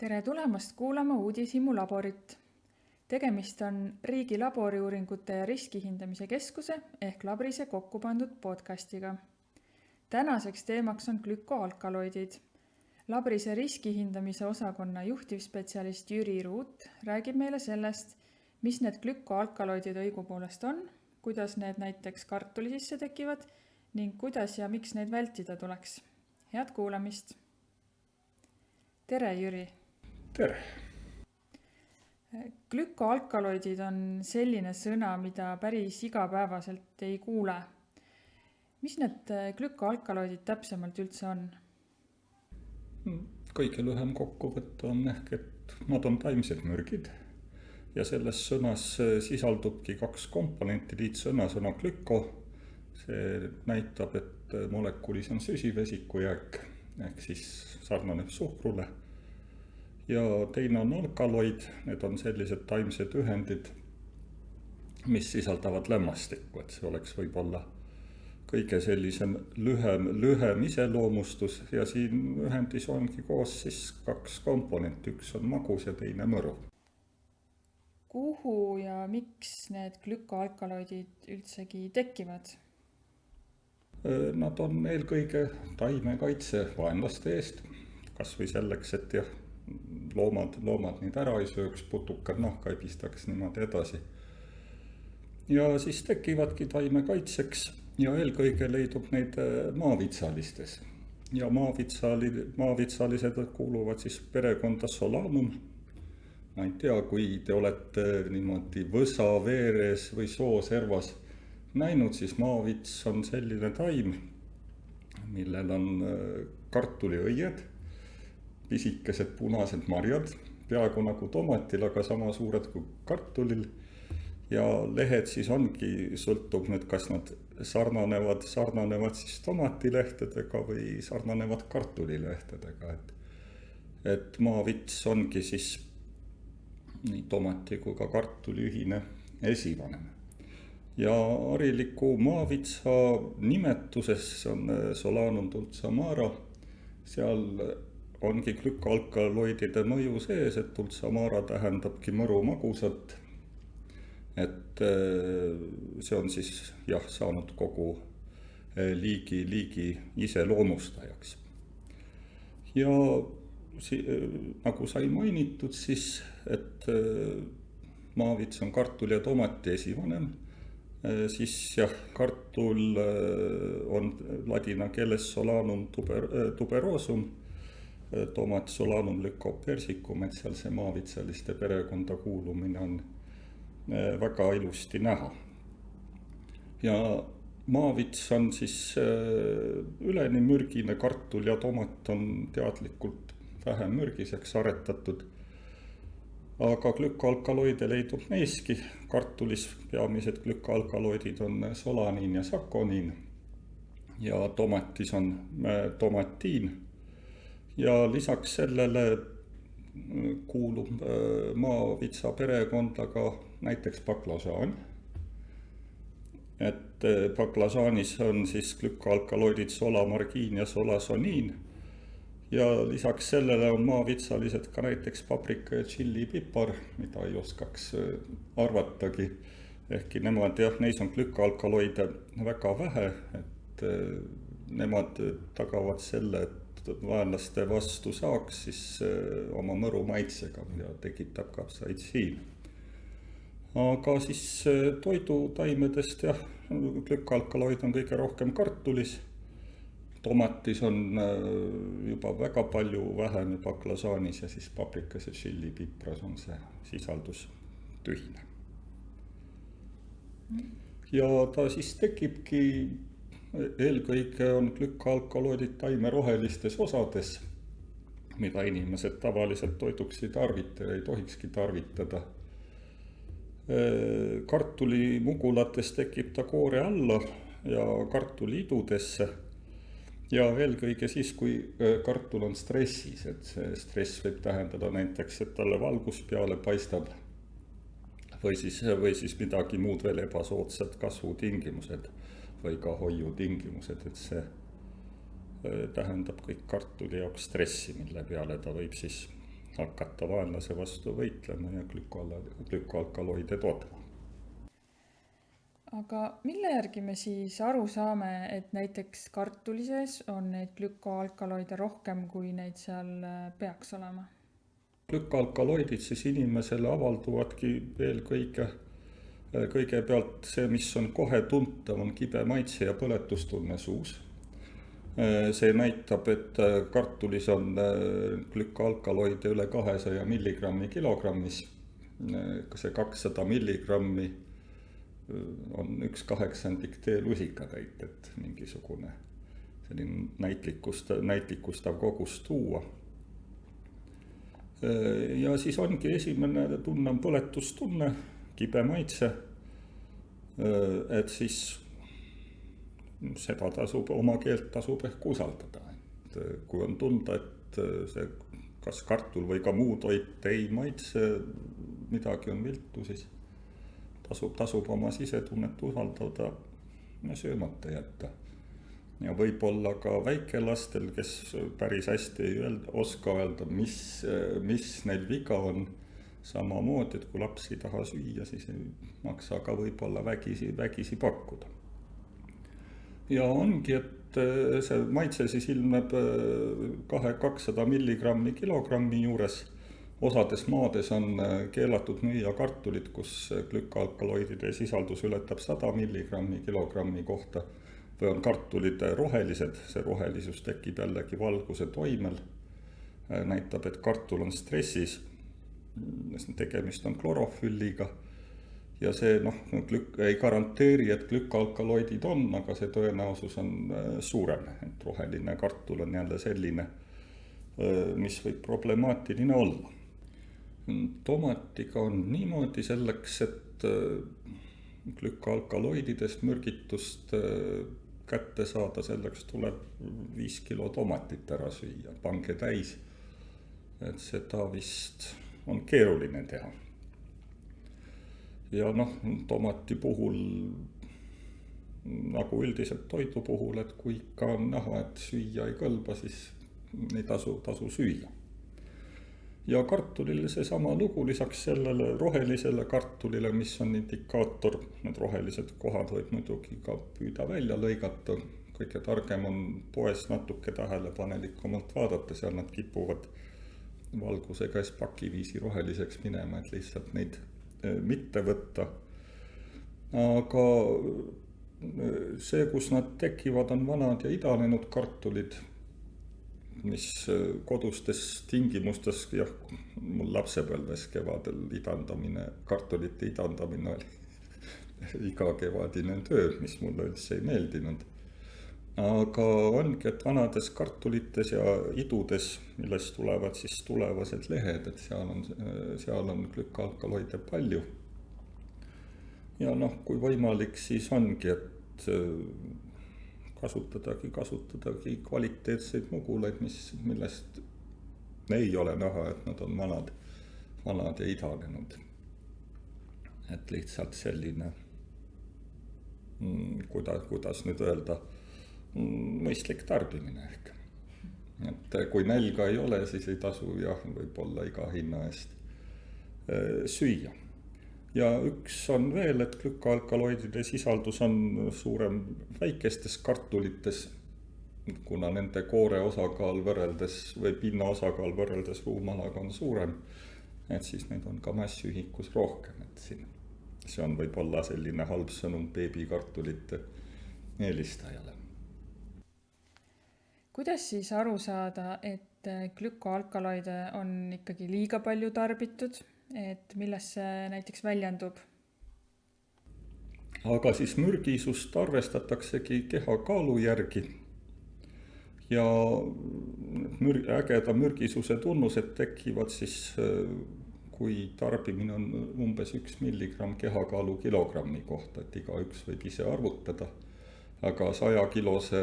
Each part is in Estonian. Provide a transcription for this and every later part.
Tere tulemast kuulama Uudishimu laborit. Tegemist on Riigi Laboriuuringute ja Riskihindamise Keskuse ehk Labrise kokku pandud podcastiga. Tänaseks teemaks on glükoalkaloidid. Labrise riskihindamise osakonna juhtivspetsialist Jüri Ruut räägib meile sellest, mis need glükoalkaloidid õigupoolest on, kuidas need näiteks kartuli sisse tekivad ning kuidas ja miks neid vältida tuleks. Head kuulamist! Tere, Jüri! Tere! Glükoalkaloidid on selline sõna, mida päris igapäevaselt ei kuule. Mis need glükoalkaloidid täpsemalt üldse on? Kõige lühem kokkuvõte on ehk, et nad on taimsed mürgid ja selles sõnas sisaldubki kaks komponenti, liitsõna glüko. See näitab, et molekulis on süsivesikujääk ehk siis sarnaneb suhkrule. Ja teine on alkaloid, need on sellised taimsed ühendid, mis sisaldavad lämmastikku, et see oleks võib-olla kõige sellisem lühem iseloomustus ja siin ühendis ongi koos siis kaks komponenti, üks on magus ja teine mõru. Kuhu ja miks need glükoalkaloidid üldsegi tekivad? Nad on eelkõige taimekaitse vaenlaste eest, kas või selleks, et loomad neid ära ei sööks, putukad nahka ei pistaks niimoodi edasi. Ja siis tekivadki taimekaitseks ja eelkõige leidub neid maavitsalistes. Ja maavitsalised kuuluvad siis perekonda Solanum. Ma ei tea, kui te olete niimoodi võsa, veeres või sooservas näinud, siis maavits on selline taim, millel on kartuliõied, pisikesed punased marjad, peaaegu nagu tomatil, aga sama suured kui kartulil. Ja lehed siis ongi, sõltub nüüd, kas nad sarnanevad siis tomatilehtedega või sarnanevad kartulilehtedega. Et maavits ongi siis nii tomati kui ka kartuli ühine esivanem. Ja hariliku maavitsa nimetuses on Solanum dulcamara, seal ongi glükoalkaloidide mõju sees, et dulcamara tähendabki mõru magusat. Et see on siis saanud kogu liigi iseloomustajaks. Ja nagu sai mainitud siis, et maavits on kartuli ja tomati esivanem, siis kartul on ladina keeles Solanum tuberosum, tomat Solanum lycopersicum, et seal see maavitsaliste perekonda kuulumine on väga ilusti näha. Ja maavits on siis üleni mürgine, kartul ja tomat on teadlikult vähem mürgiseks aretatud. Aga glükoalkaloide leidub neiski, kartulis peamised glükoalkaloidid on solaniin ja sakoniin ja tomatis on tomatiin. Ja lisaks sellele kuulub maavitsa perekonda ka näiteks baklasaan. Et baklasaanis on siis glükoalkaloidid solamargiin ja solasoniin. Ja lisaks sellele on maavitsalised ka näiteks paprika ja tšillipipar, mida ei oskaks arvatagi. Ehkki nemad neis on glükoalkaloide väga vähe, et nemad tagavad selle, et vaenlaste vastu saaks siis oma mõru maitsega, mida tekitab kapsaitsiin. Aga siis toidutaimedest glükoalkaloid on kõige rohkem kartulis. Tomatis on juba väga palju vähem baklasaanis ja siis paprikas ja tšillipipras on see sisaldus tühine. Ja ta siis tekibki, eelkõige on glükoalkaloidid taime rohelistes osades, mida inimesed tavaliselt toiduks ei tarvita ja ei tohikski tarvitada. Kartuli mugulates tekib ta koore alla ja kartuliidudesse. Ja eelkõige siis, kui kartul on stressis, et see stress võib tähendada näiteks, et talle valgus peale paistab või siis midagi muud veel ebasoodsad kasvutingimused või ka hoiutingimused, et see tähendab kõik kartuli jaoks stressi, mille peale ta võib siis hakata vaenlase vastu võitlema ja glükoalkaloide tootma. Aga mille järgi me siis aru saame, et näiteks kartuli sees on neid glükoalkaloide rohkem, kui neid seal peaks olema? Glükoalkaloidid siis inimesele avalduvadki eelkõige kõigepealt see, mis on kohe tuntav, on kibe maitse ja põletustunne suus. See näitab, et kartulis on glükoalkaloide üle 200 milligrammi kilogrammis. See 200 milligrammi on 1/8 teelusikatäit, et mingisugune selline näitlikustav kogus tuua. Ja siis ongi esimene tunne on põletustunne, kibe maitse, et siis seda oma keelt tasub ehk usaldada. Et kui on tunda, et see kas kartul või ka muu toit ei maitse, midagi on viltu, siis tasub oma sisetunnet usaldada ja söömata jätta. Ja võib-olla ka väikelastel, kes päris hästi ei oska öelda, mis neil viga on, samamoodi, et kui laps ei taha süüa, siis ei maksa ka võib-olla vägisi pakkuda. Ja ongi, et see maitse siis ilmneb 200 milligrammi kilogrammi juures. Osades maades on keelatud müüa kartulit, kus glükoalkaloidide sisaldus ületab 100 milligrammi kilogrammi kohta. Või on kartulid rohelised, see rohelisus tekib jällegi valguse toimel. Näitab, et kartul on stressis, tegemist on klorofülliga. Ja see ei garanteeri, et glükoalkaloidid on, aga see tõenäosus on suurem. Et roheline kartul on jälle selline, mis võib problemaatiline olla. Tomatiga on niimoodi selleks, et glükoalkaloididest mürgitust kätte saada, selleks tuleb 5 kilo tomatit ära süüa, pange täis, et seda vist on keeruline teha. Ja tomati puhul, nagu üldiselt toidu puhul, et kui ikka on näha, et süüa ei kõlba, siis ei tasu süüa. Ja kartulile see sama lugu, lisaks sellele rohelisele kartulile, mis on indikaator, need rohelised kohad võib muidugi ka püüda välja lõigata. Kõige targem on poes natuke tähelepanelikumalt vaadata, seal nad kipuvad valguse käes pakiviisi roheliseks minema, et lihtsalt neid mitte võtta. Aga see, kus nad tekivad, on vanad ja idanenud kartulid, mis kodustes tingimustes, mul lapsepõlves kevadel kartulite idandamine oli igakevadine töö, mis mulle üldse ei meeldinud. Aga ongi, et vanades kartulites ja idudes, millest tulevad siis tulevased lehed, et seal on glükoalkaloide palju. Ja kui võimalik, siis ongi, et kasutadagi kvaliteetseid muguleid, millest ei ole näha, et nad on vanad ja idanenud. Et lihtsalt selline, kuidas nüüd öelda, mõistlik tarbimine ehk. Et kui nälga ei ole, siis ei tasu võib-olla iga hinna eest süüa. Ja üks on veel, et glükoalkaloidide sisaldus on suurem väikestes kartulites, kuna nende koore osakaal või pinna osakaal võrreldes ruumalaga on suurem, et siis neid on ka massühikus rohkem. Et see on võib-olla selline halb sõnum beebikartulite eelistajale. Kuidas siis aru saada, et glükoalkaloide on ikkagi liiga palju tarbitud? Et milles see näiteks väljendub? Aga siis mürgisust arvestataksegi kehakaalu järgi. Ja ägeda mürgisuse tunnused tekivad siis, kui tarbimine on umbes 1 milligramm kehakaalu kilogrammi kohta, et igaüks võib ise arvutada. Aga 100-kilose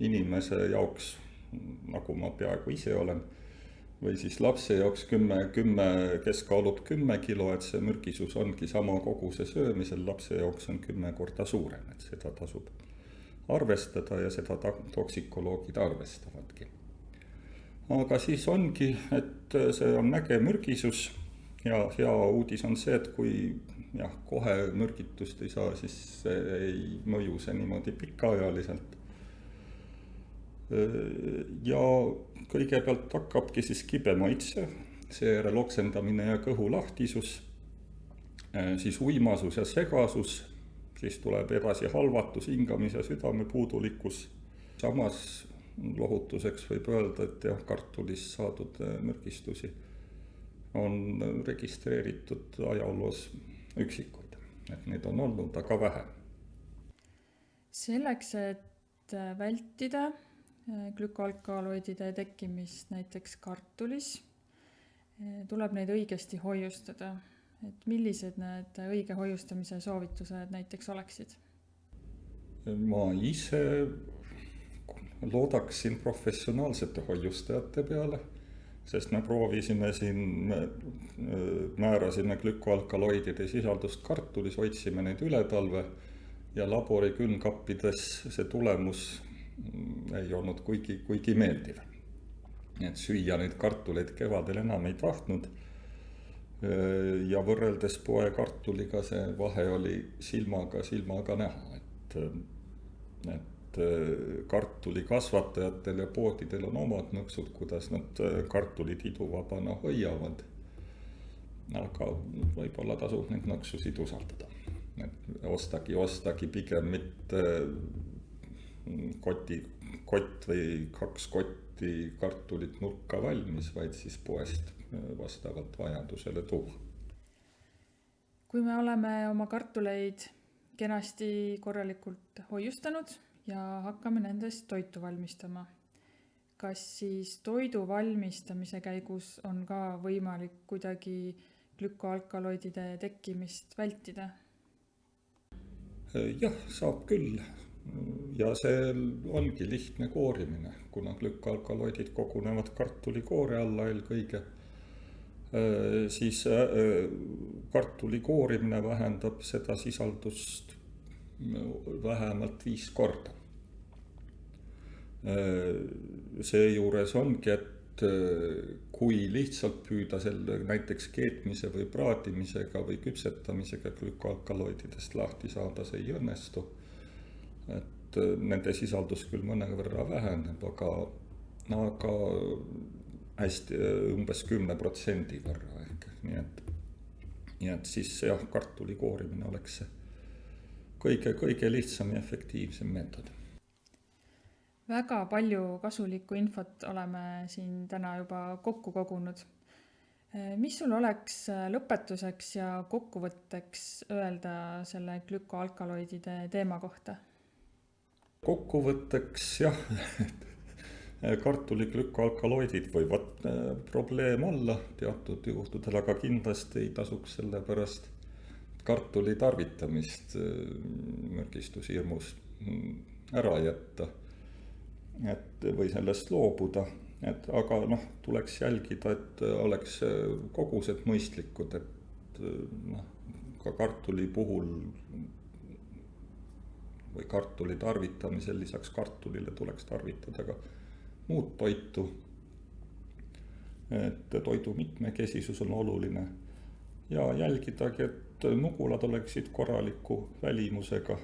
inimese jaoks, nagu ma peaaegu ise olen, või siis lapse jaoks 10, kes kaalub 10 kilo, et see mürgisus ongi sama koguse söömisel, lapse jaoks on 10 korda suurem, et seda tasub arvestada ja seda toksikoloogid arvestavadki. aga siis ongi, et see on äge mürgisus ja hea uudis on see, et kui kohe mürgitust ei saa, siis ei mõju see niimoodi pikaajaliselt. Ja kõigepealt hakkabki siis kibe maitse, seejärel oksendamine ja kõhulahtisus, siis uimasus ja segasus, siis tuleb edasi halvatus, hingamis- ja südamepuudulikkus. Samas lohutuseks võib öelda, et kartulist saadud mürgistusi on registreeritud ajaloos üksikuid, et neid on olnud aga vähe. Selleks, et vältida glükoalkaloidide tekkimist näiteks kartulis, tuleb neid õigesti hoiustada. Et millised need õige hoiustamise soovitused näiteks oleksid? Ma ise loodaksin professionaalsete hoiustajate peale, sest me proovisime siin, määrasime glükoalkaloidide sisaldust kartulis, hoidsime neid üle talve ja labori külmkappides see tulemus ei olnud kuigi meeldiv. Et süüa neid kartuleid kevadel enam ei tahtnud ja võrreldes poekartuliga see vahe oli silmaga näha, et kartulikasvatajatel ja poodidel on omad nõksud, kuidas nad kartulid iduvabana hoiavad, aga võib-olla tasub neid nõksusid usaldada. Et ostagi pigem mitte kott või 2 kotti kartulit nurka valmis, vaid siis poest vastavalt vajadusele tuua. Kui me oleme oma kartuleid kenasti korralikult hoiustanud ja hakkame nendest toitu valmistama, kas siis toidu valmistamise käigus on ka võimalik kuidagi glükoalkaloidide tekkimist vältida? Jah, saab küll. Ja see ongi lihtne koorimine, kuna glükoalkaloidid kogunevad kartulikoore alla eelkõige, siis kartuli koorimine vähendab seda sisaldust vähemalt 5 korda. Seejuures ongi, et kui lihtsalt püüda selle näiteks keetmise või praadimisega või küpsetamisega glükoalkaloididest lahti saada, see ei õnnestu. Et nende sisaldus küll mõnevõrra väheneb, aga hästi umbes 10% võrra ehk. Nii et siis kartuli koorimine oleks see kõige lihtsam ja efektiivsem meetod. Väga palju kasulikku infot oleme siin täna juba kokku kogunud. Mis sul oleks lõpetuseks ja kokkuvõtteks öelda selle glükoalkaloidide teema kohta? Kokkuvõtteks kartuli glükoalkaloidid võivad probleem olla teatud juhtudel, aga kindlasti ei tasuks selle pärast kartuli tarvitamist mürgistushirmus ära jätta, või sellest loobuda, aga tuleks jälgida, et oleks kogused mõistlikud, et ka kartuli puhul või kartuli tarvitamisel lisaks kartulile tuleks tarvitada ka muud toitu. Et toidu mitmekesisus on oluline ja jälgidagi, et nugulad oleksid korraliku välimusega.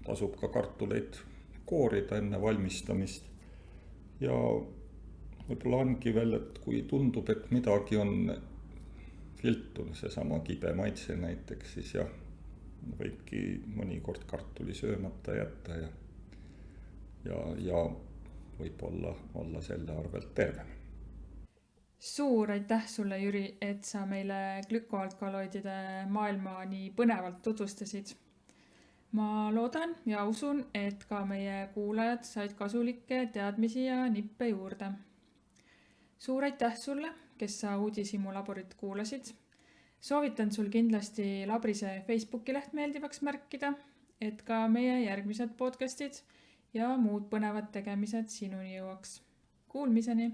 Tasub ka kartuleid koorida enne valmistamist ja võib-olla ongi veel, et kui tundub, et midagi on viltu, seesama kibe maitse näiteks, siis võibki mõnikord kartuli söömata jätta ja võib-olla olla selle arvelt tervem. Suur aitäh sulle, Jüri, et sa meile glükoalkaloidide maailma nii põnevalt tutvustasid. Ma loodan ja usun, et ka meie kuulajad said kasulikke teadmisi ja nippe juurde. Suur aitäh sulle, kes sa Uudishimu laborit kuulasid. Soovitan sul kindlasti Labrise Facebooki leht meeldivaks märkida, et ka meie järgmised podcastid ja muud põnevad tegemised sinuni jõuaks. Kuulmiseni!